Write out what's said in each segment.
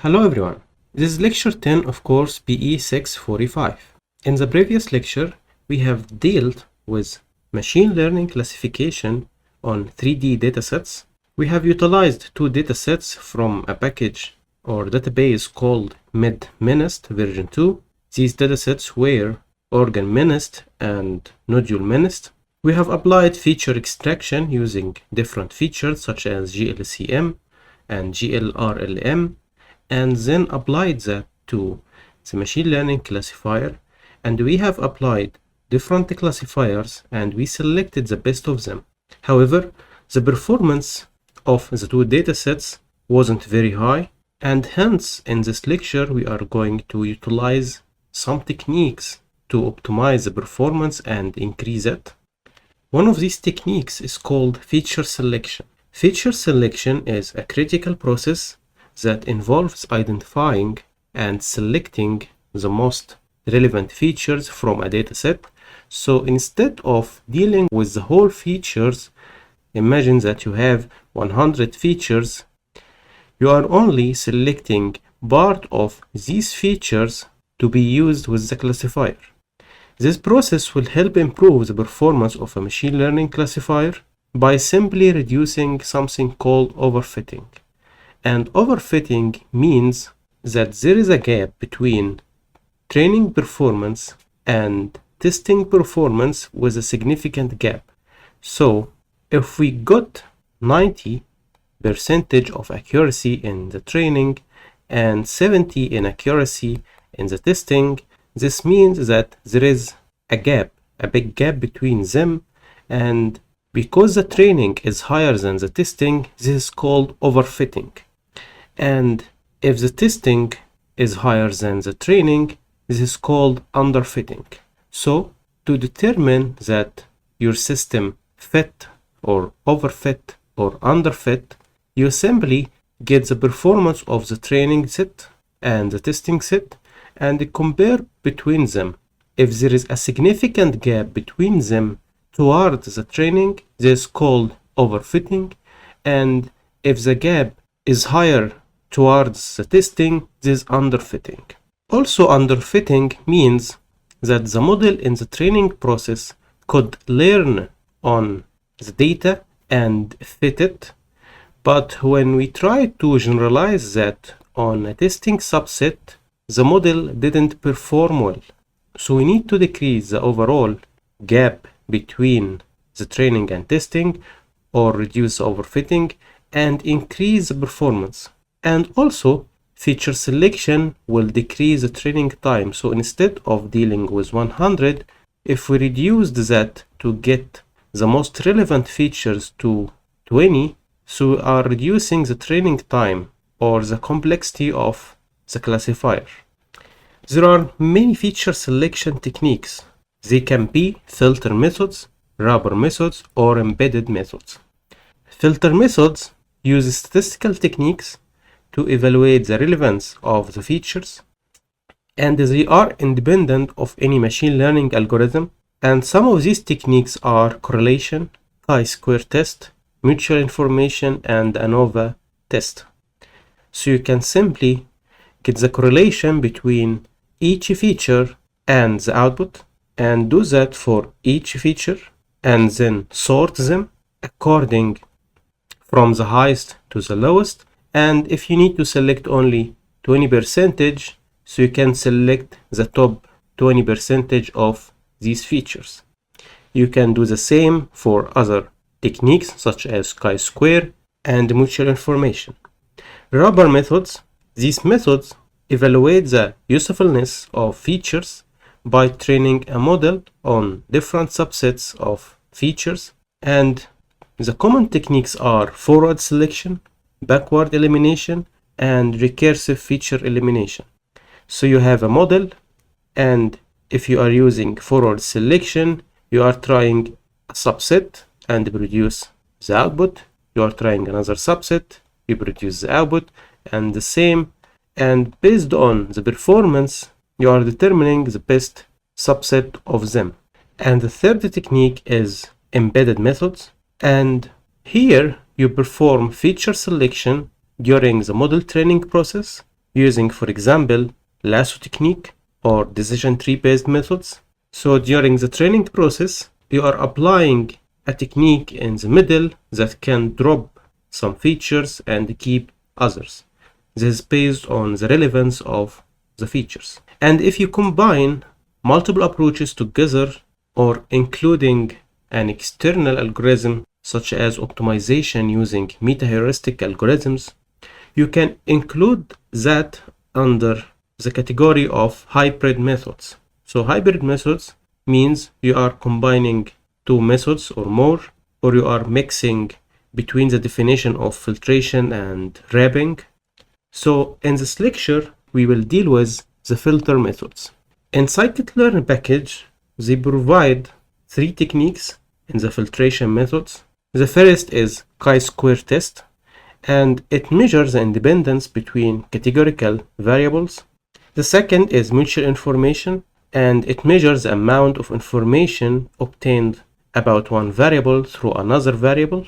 Hello everyone, this is lecture 10 of course PE 645. In the previous lecture, we have dealt with machine learning classification on 3D datasets. We have utilized two datasets from a package or database called MinIST version 2. These datasets were organ MinIST and nodule MinIST. We have applied feature extraction using different features such as GLCM and GLRLM, and then applied that to the machine learning classifier, and we have applied different classifiers and we selected the best of them. However, the performance of the two datasets wasn't very high, and hence in this lecture we are going to utilize some techniques to optimize the performance and increase it. One of these techniques is called feature selection. Feature selection is a critical process that involves identifying and selecting the most relevant features from a dataset. So instead of dealing with the whole features, imagine that you have 100 features, you are only selecting part of these features to be used with the classifier. This process will help improve the performance of a machine learning classifier by simply reducing something called overfitting. And overfitting means that there is a gap between training performance and testing performance with a significant gap. So if we got 90% of accuracy in the training and 70% in accuracy in the testing, this means that there is a gap, a big gap between them, and because the training is higher than the testing, this is called overfitting. And if the testing is higher than the training, this is called underfitting. So to determine that your system fit or overfit or underfit, you simply get the performance of the training set and the testing set and compare between them. If there is a significant gap between them towards the training, this is called overfitting, and if the gap is higher towards the testing, this is underfitting. Also, underfitting means that the model in the training process could learn on the data and fit it, but when we try to generalize that on a testing subset, the model didn't perform well. So we need to decrease the overall gap between the training and testing, or reduce overfitting and increase the performance. And also, feature selection will decrease the training time. So instead of dealing with 100, if we reduced that to get the most relevant features to 20, so we are reducing the training time or the complexity of the classifier. There are many feature selection techniques. They can be filter methods, rubber methods, or embedded methods. Filter methods use statistical techniques to evaluate the relevance of the features, and they are independent of any machine learning algorithm. And some of these techniques are correlation, chi-square test, mutual information, and ANOVA test. So you can simply get the correlation between each feature and the output, and do that for each feature, and then sort them according from the highest to the lowest. And if you need to select only 20%, so you can select the top 20% of these features. You can do the same for other techniques such as chi-square and mutual information. Rubber methods. These methods evaluate the usefulness of features by training a model on different subsets of features, and the common techniques are forward selection, backward elimination, and recursive feature elimination. So you have a model, and if you are using forward selection, you are trying a subset and produce the output. You are trying another subset, you produce the output, and the same. And based on the performance, you are determining the best subset of them. And the third technique is embedded methods. And here you perform feature selection during the model training process, using, for example, lasso technique or decision tree based methods. So during the training process, you are applying a technique in the middle that can drop some features and keep others. This is based on the relevance of the features. And if you combine multiple approaches together or including an external algorithm such as optimization using meta-heuristic algorithms, you can include that under the category of hybrid methods. So hybrid methods means you are combining two methods or more, or you are mixing between the definition of filtration and wrapping. So in this lecture, we will deal with the filter methods. In scikit-learn package, they provide three techniques in the filtration methods. The first is chi-square test, and it measures the independence between categorical variables. The second is mutual information, and it measures the amount of information obtained about one variable through another variable.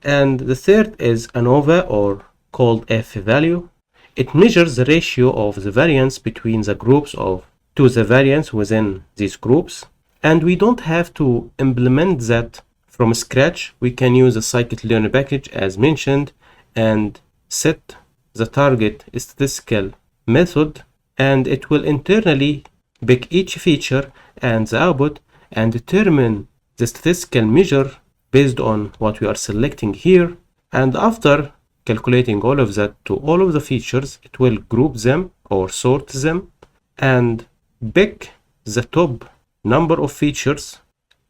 And the third is ANOVA, or called F-value. It measures the ratio of the variance between the groups to the variance within these groups. And we don't have to implement that from scratch. We can use a scikit-learn package as mentioned and set the target statistical method, and it will internally pick each feature and the output and determine the statistical measure based on what we are selecting here. And after calculating all of that to all of the features, it will group them or sort them and pick the top number of features.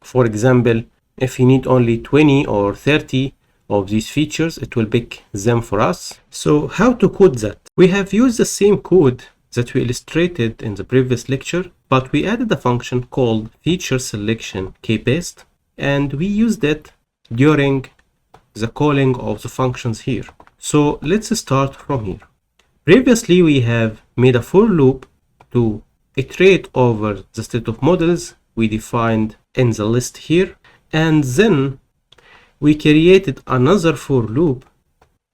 For example, if you need only 20 or 30 of these features, it will pick them for us. So how to code that? We have used the same code that we illustrated in the previous lecture, but we added a function called feature selection kpaste, and we used it during the calling of the functions here. So let's start from here. Previously, we have made a for loop to iterate over the state of models we defined in the list here, and then we created another for loop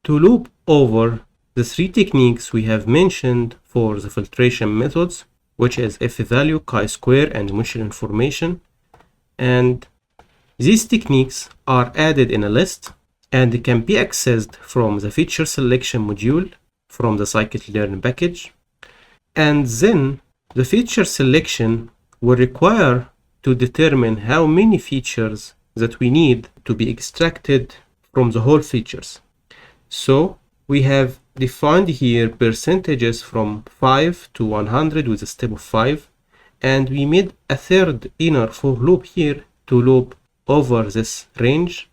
to loop over the three techniques we have mentioned for the filtration methods, which is F-value, chi-square, and mutual information. And these techniques are added in a list and can be accessed from the feature selection module from the scikit-learn package. And then the feature selection will require to determine how many features that we need to be extracted from the whole features. So we have defined here percentages from 5 to 100 with a step of 5, and we made a third inner for loop here to loop over this range.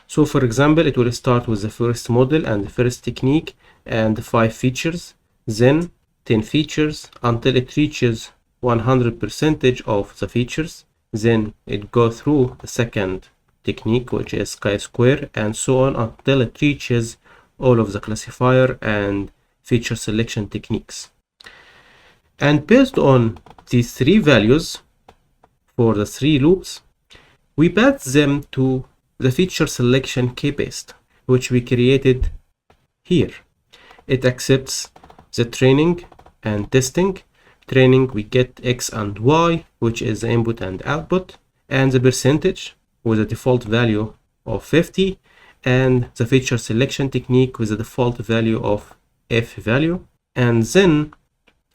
So for example, it will start with the first model and the first technique and 5 features, then 10 features until it reaches 100% of the features. Then it goes through the second technique, which is chi-square, and so on until it reaches all of the classifier and feature selection techniques. And based on these three values for the three loops, we pass them to the feature selection kpaste, which we created here. It accepts the training and testing. Training, we get X and Y, which is the input and output, and the percentage with a default value of 50, and the feature selection technique with a default value of F-value. And then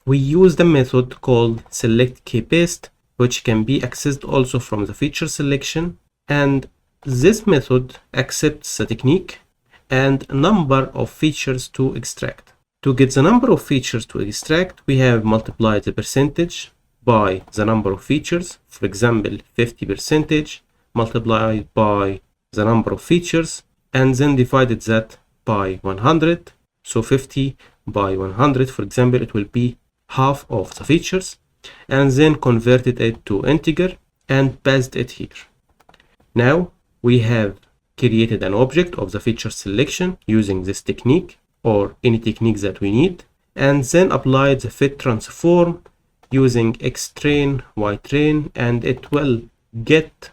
we use the method called select kpaste, which can be accessed also from the feature selection. And this method accepts the technique and number of features to extract. To get the number of features to extract, we have multiplied the percentage by the number of features. For example, 50% multiplied by the number of features, and then divided that by 100. So 50 by 100, for example, it will be half of the features, and then converted it to integer and passed it here. Now we have created an object of the feature selection using this technique or any technique that we need, and then applied the fit transform using xtrain, ytrain, and it will get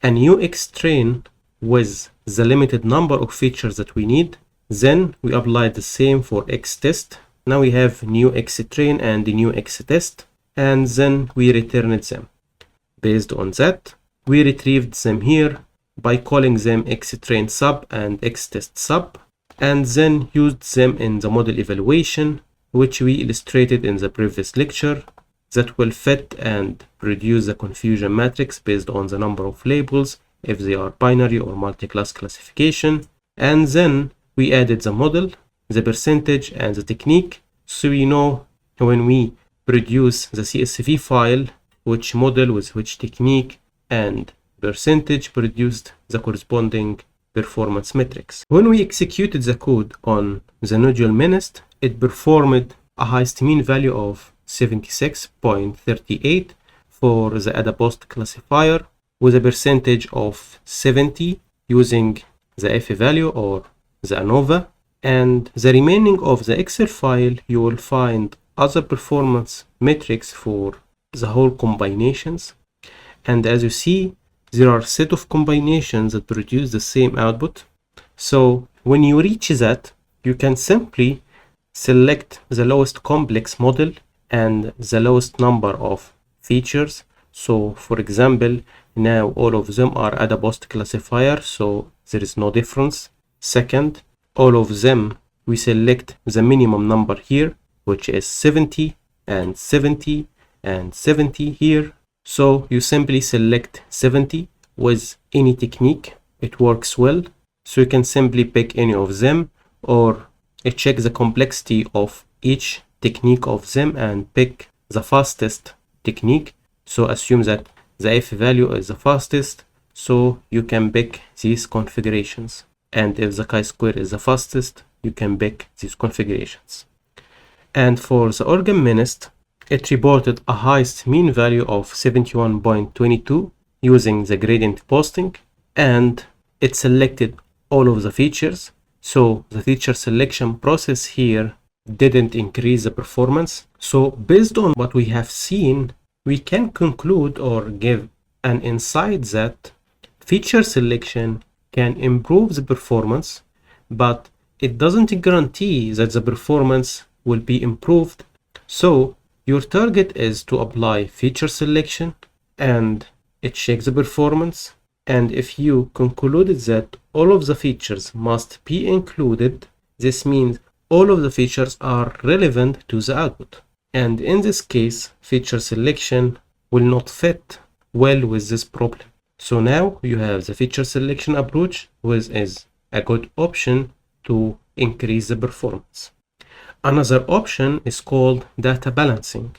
a new xtrain with the limited number of features that we need. Then we applied the same for xtest. now we have new xtrain and the new xtest, and then we returned them. Based on that, we retrieved them here by calling them xtrain sub and xtest sub, and then used them in the model evaluation, which we illustrated in the previous lecture, that will fit and produce the confusion matrix based on the number of labels, if they are binary or multi-class classification. And then we added the model, the percentage, and the technique, so we know when we produce the CSV file which model with which technique and percentage produced the corresponding performance metrics. When we executed the code on the nodule MNIST, it performed a highest mean value of 76.38 for the AdaPost classifier with a percentage of 70 using the F value or the ANOVA, and the remaining of the Excel file you will find other performance metrics for the whole combinations. And as you see, there are a set of combinations that produce the same output. So when you reach that, you can simply select the lowest complex model and the lowest number of features. So for example, now all of them are AdaPost classifier, so there is no difference. Second, all of them we select the minimum number here, which is 70 and 70 and 70 here. So you simply select 70 with any technique, it works well. So you can simply pick any of them or check the complexity of each technique of them and pick the fastest technique. So assume that the F value is the fastest, so you can pick these configurations. And if the chi-square is the fastest, you can pick these configurations. And for the organ MNIST, it reported a highest mean value of 71.22 using the gradient posting, and it selected all of the features. So the feature selection process here didn't increase the performance. So based on what we have seen, we can conclude or give an insight that feature selection can improve the performance, but it doesn't guarantee that the performance will be improved. So your target is to apply feature selection and it checks the performance. And if you concluded that all of the features must be included, this means all of the features are relevant to the output. And in this case, feature selection will not fit well with this problem. So now you have the feature selection approach, which is a good option to increase the performance. Another option is called data balancing.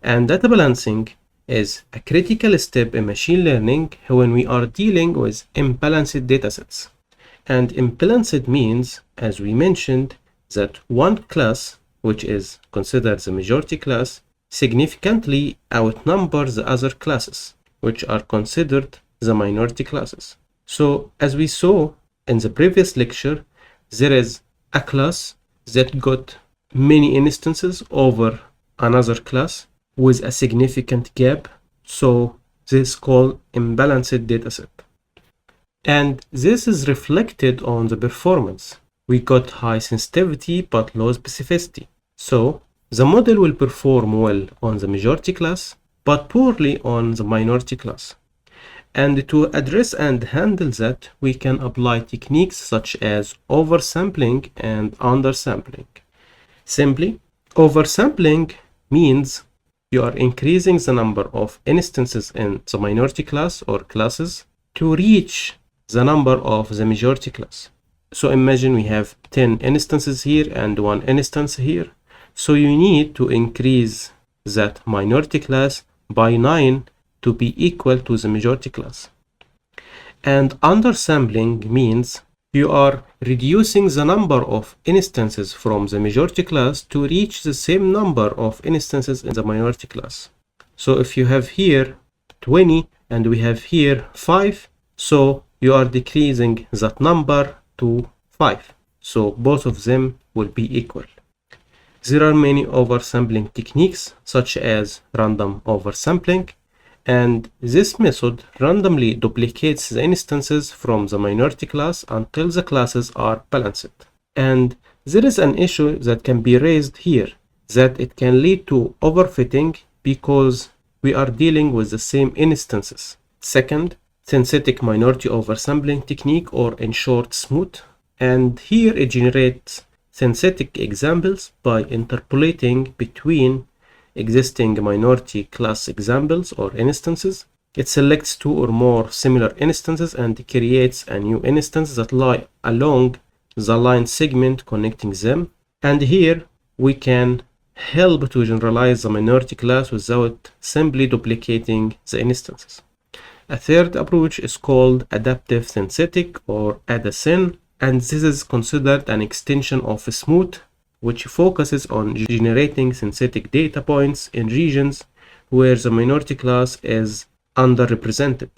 And data balancing is a critical step in machine learning when we are dealing with imbalanced datasets. And imbalanced means, as we mentioned, that one class, which is considered the majority class, significantly outnumbers the other classes, which are considered the minority classes. So as we saw in the previous lecture, there is a class that got many instances over another class with a significant gap. So this is called imbalanced dataset. And this is reflected on the performance. We got high sensitivity but low specificity. So the model will perform well on the majority class but poorly on the minority class. And to address and handle that, we can apply techniques such as oversampling and undersampling. Simply, oversampling means you are increasing the number of instances in the minority class or classes to reach the number of the majority class. So imagine we have 10 instances here and 1 instance here. So you need to increase that minority class by 9 to be equal to the majority class. And undersampling means you are reducing the number of instances from the majority class to reach the same number of instances in the minority class. So if you have here 20 and we have here 5, so you are decreasing that number to 5. So both of them will be equal. There are many oversampling techniques such as random oversampling, and this method randomly duplicates the instances from the minority class until the classes are balanced. And There is an issue that can be raised here, that it can lead to overfitting because we are dealing with the same instances. Second, synthetic minority oversampling technique, or in short SMOOT. And here it generates synthetic examples by interpolating between existing minority class examples or instances. It selects two or more similar instances and creates a new instance that lie along the line segment connecting them. And here we can help to generalize the minority class without simply duplicating the instances. A third approach is called adaptive synthetic, or ADASYN, and this is considered an extension of SMOOT, which focuses on generating synthetic data points in regions where the minority class is underrepresented.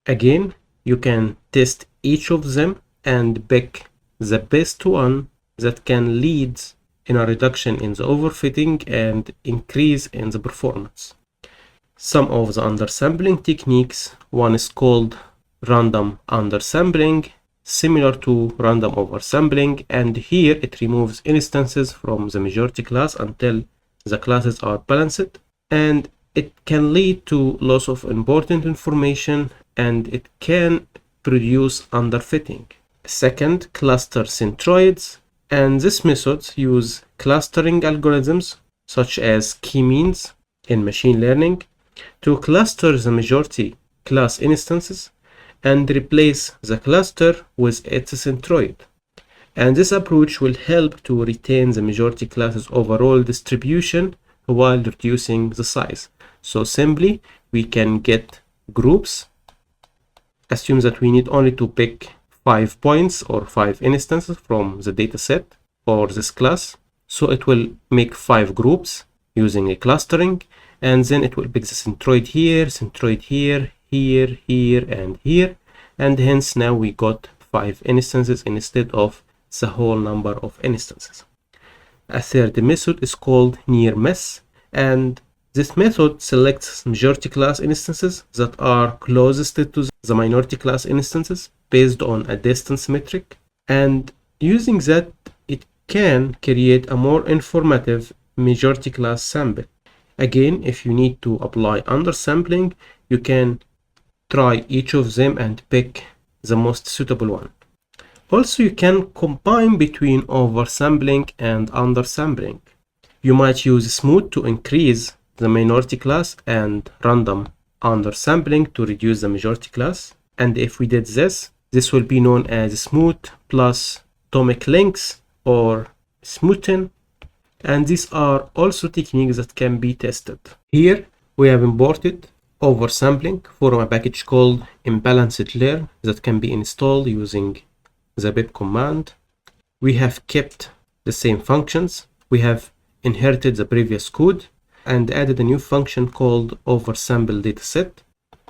Again, you can test each of them and pick the best one that can lead in a reduction in the overfitting and increase in the performance. Some of the undersampling techniques, one is called random undersampling, similar to random oversampling, and here it removes instances from the majority class until the classes are balanced, and it can lead to loss of important information and it can produce underfitting. Second, cluster centroids, and this method use clustering algorithms such as k-means in machine learning to cluster the majority class instances and replace the cluster with its centroid. And this approach will help to retain the majority class's overall distribution while reducing the size. So simply, we can get groups. Assume that we need only to pick 5 points or 5 instances from the dataset or this class. So it will make 5 groups using a clustering, and then it will pick the centroid here, here, and here, and hence now we got 5 instances instead of the whole number of instances. A third method is called near miss, and this method selects majority class instances that are closest to the minority class instances based on a distance metric, and using that it can create a more informative majority class sample. Again, if you need to apply undersampling, you can try each of them and pick the most suitable one. Also, you can combine between oversampling and undersampling. You might use SMOOT to increase the minority class and random undersampling to reduce the majority class. And if we did this, this will be known as SMOOT plus atomic links or smoothing. And these are also techniques that can be tested. Here we have imported oversampling from a package called imbalanced layer that can be installed using the pip command. We have kept the same functions. We have inherited the previous code and added a new function called oversample dataset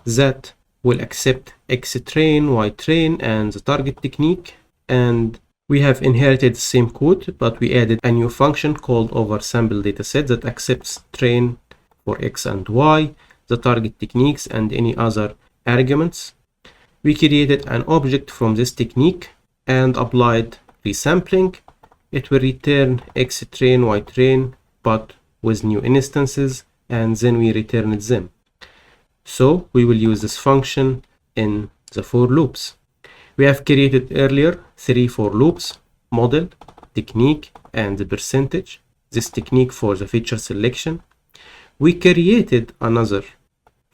that will accept X-train, Y-train, and the target technique. And we have inherited the same code, but we added a new function called oversample dataset that accepts train for X and Y, the target techniques, and any other arguments. We created an object from this technique and applied resampling. It will return X-train, Y-train, but with new instances, and then we returned them. So we will use this function in the for loops. We have created earlier 3 for loops: model, technique, and the percentage. This technique for the feature selection. We created another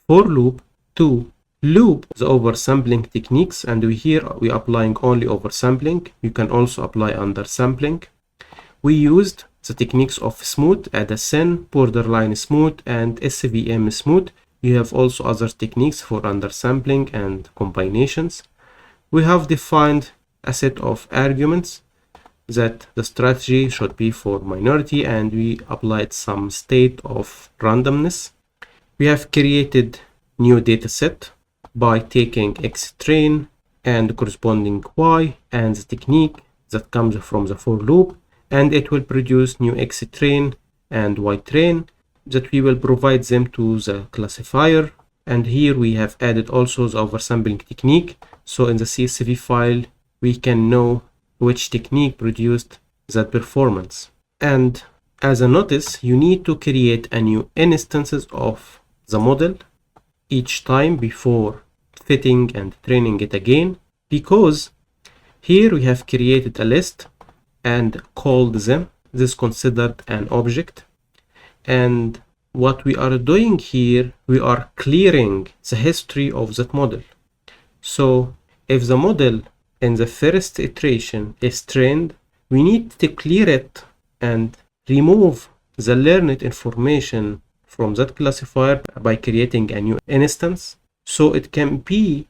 for loop to loop the oversampling techniques, and here we are applying only oversampling. You can also apply undersampling. We used the techniques of smooth, ADASYN, borderline smooth, and SVM smooth. You have also other techniques for undersampling and combinations. We have defined a set of arguments that the strategy should be for minority, and we applied some state of randomness. We have created new dataset by taking X-train and corresponding Y and the technique that comes from the for loop, and it will produce new X-train and Y-train that we will provide them to the classifier. And here we have added also the oversampling technique, so in the CSV file we can know which technique produced that performance. And as a notice, you need to create a new instances of the model each time before fitting and training it again, because here we have created a list and called them. This is considered an object. And what we are doing here, we are clearing the history of that model. So if the model in the first iteration is trained, we need to clear it and remove the learned information from that classifier by creating a new instance, so it can be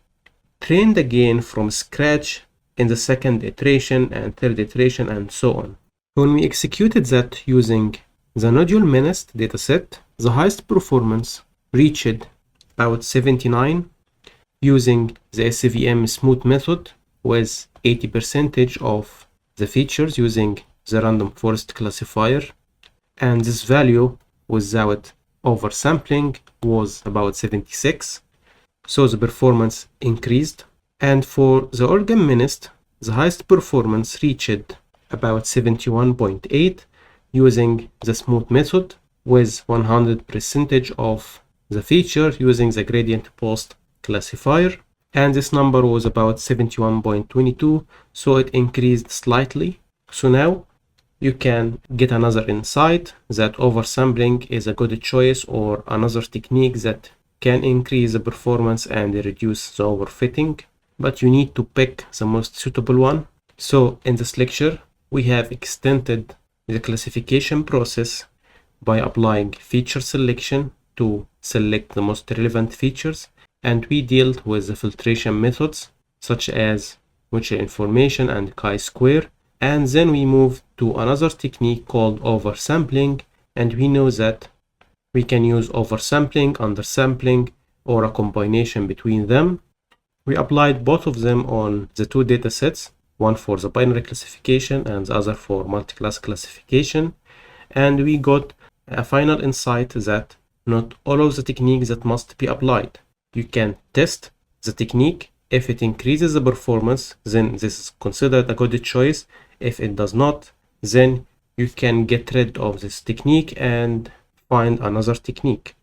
trained again from scratch in the second iteration and third iteration and so on. When we executed that using the nodule MNIST dataset, the highest performance reached about 79 using the SVM smooth method with 80% of the features using the random forest classifier, and this value without oversampling was about 76, so the performance increased. And for the organ MNIST, the highest performance reached about 71.8 using the smooth method with 100% of the feature using the gradient post classifier, and this number was about 71.22, so it increased slightly. So now you can get another insight that oversampling is a good choice or another technique that can increase the performance and reduce the overfitting, but you need to pick the most suitable one. So in this lecture, we have extended the classification process by applying feature selection to select the most relevant features, and we dealt with the filtration methods such as mutual information and chi-square, and then we moved to another technique called oversampling, and we know that we can use oversampling, undersampling, or a combination between them. We applied both of them on the two datasets, one for the binary classification and the other for multi-class classification, and we got a final insight that not all of the techniques that must be applied. You can test the technique. If it increases the performance, then this is considered a good choice. If it does not, then you can get rid of this technique and find another technique.